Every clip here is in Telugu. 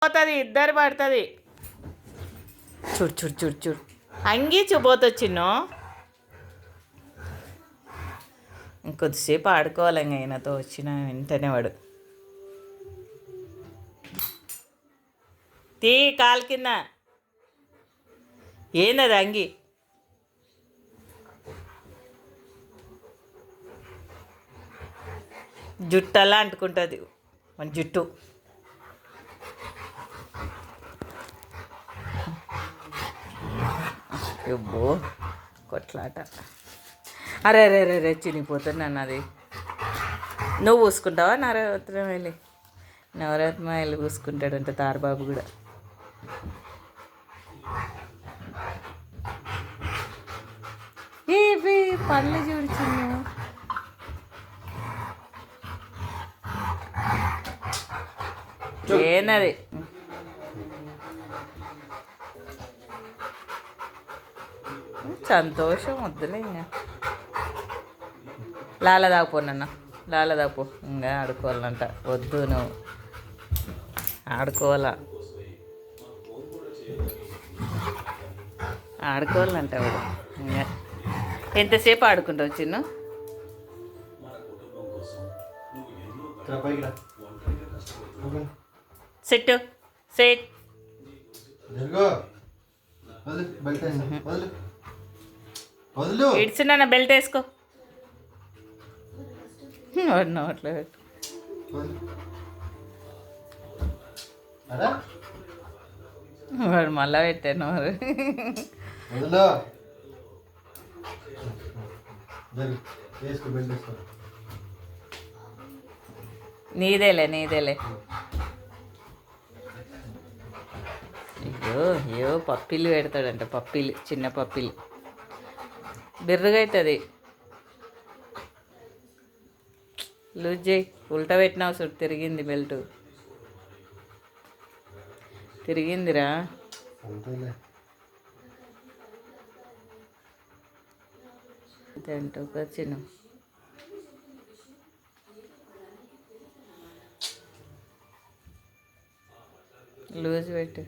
పోతుంది, ఇద్దరు పడుతుంది. చూడు చూడు చూడు చూడు, అంగి చూపోతొచ్చిన్నో. ఇంకొద్దిసేపు ఆడుకోవాలి ఇంక ఆయనతో వచ్చిన వెంటనే వాడు. తీ కాలు కింద. ఏందది అంగి? జుట్టు అలా అంటుకుంటుంది మన జుట్టు. అబ్బో కొట్లాట. అరే అరే అరే రే చినిగిపోతుంది నన్ను. అది నువ్వు పూసుకుంటావా? నవరత్నం వెళ్ళి నవరత్నం వెళ్ళి పూసుకుంటాడంట తారబాబు కూడా. ఏ పళ్ళు చూడుచున్నా. ఏంది సంతోషం? వద్దులే ఇంకా. లాల దాకపోనన్న, లాల దాపో. ఇంకా ఆడుకోవాలంట. వద్దు నువ్వు ఆడుకోవాలా, ఆడుకోవాలంట వాడు. ఇంకా ఎంతసేపు ఆడుకుంటావు చిన్ను? సెట్ సెట్ ఇడ్చిన బెల్ట్ వేసుకో. అట్లా పెట్టు. వాడు మళ్ళా పెట్టాను. నీదేలే నీదేలే. అయ్యో అయ్యో పప్పిల్లు పెడతాడంట. పప్పిల్లు, చిన్న పప్పిల్లు. బిర్రుగా అవుతుంది. లూజ్ చేయి. ఉల్టా పెట్టినావు చూడు, తిరిగింది బెల్ట్. తిరిగిందిరా. అంటూ చిన్న లూజ్ పెట్టు.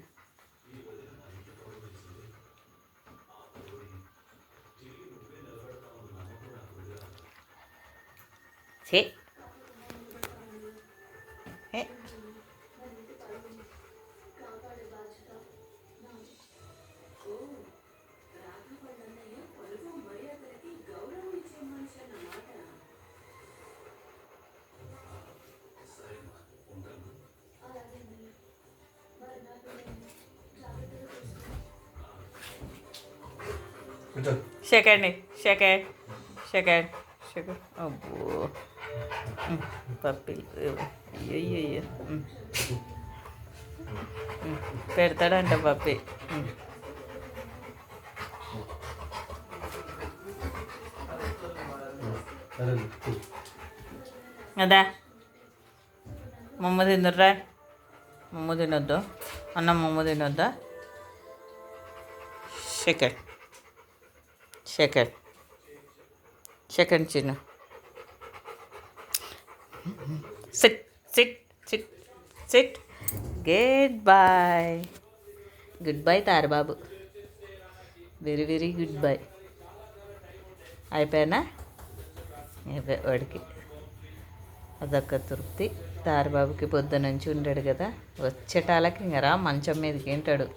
Second second second second. అబ్బో పప్పి. అయ్యో పెడతాడంట పప్పి. అదా మమ్మ తిందుర్రా. మమ్మ తినొద్దు అన్న, మమ్మ తినొద్దా? సెకండ్ సెకండ్ సెకండ్ చిన్న. Sit sit sit sit. Good boy. Good boy Tarababu. Very very good boy. అయిపోయానా? వాడికి అదొక తృప్తి. తారబాబుకి పొద్దు నుంచి ఉండాడు కదా, వచ్చేటాలకి ఇంక రా మంచం మీదకి ఏంటాడు.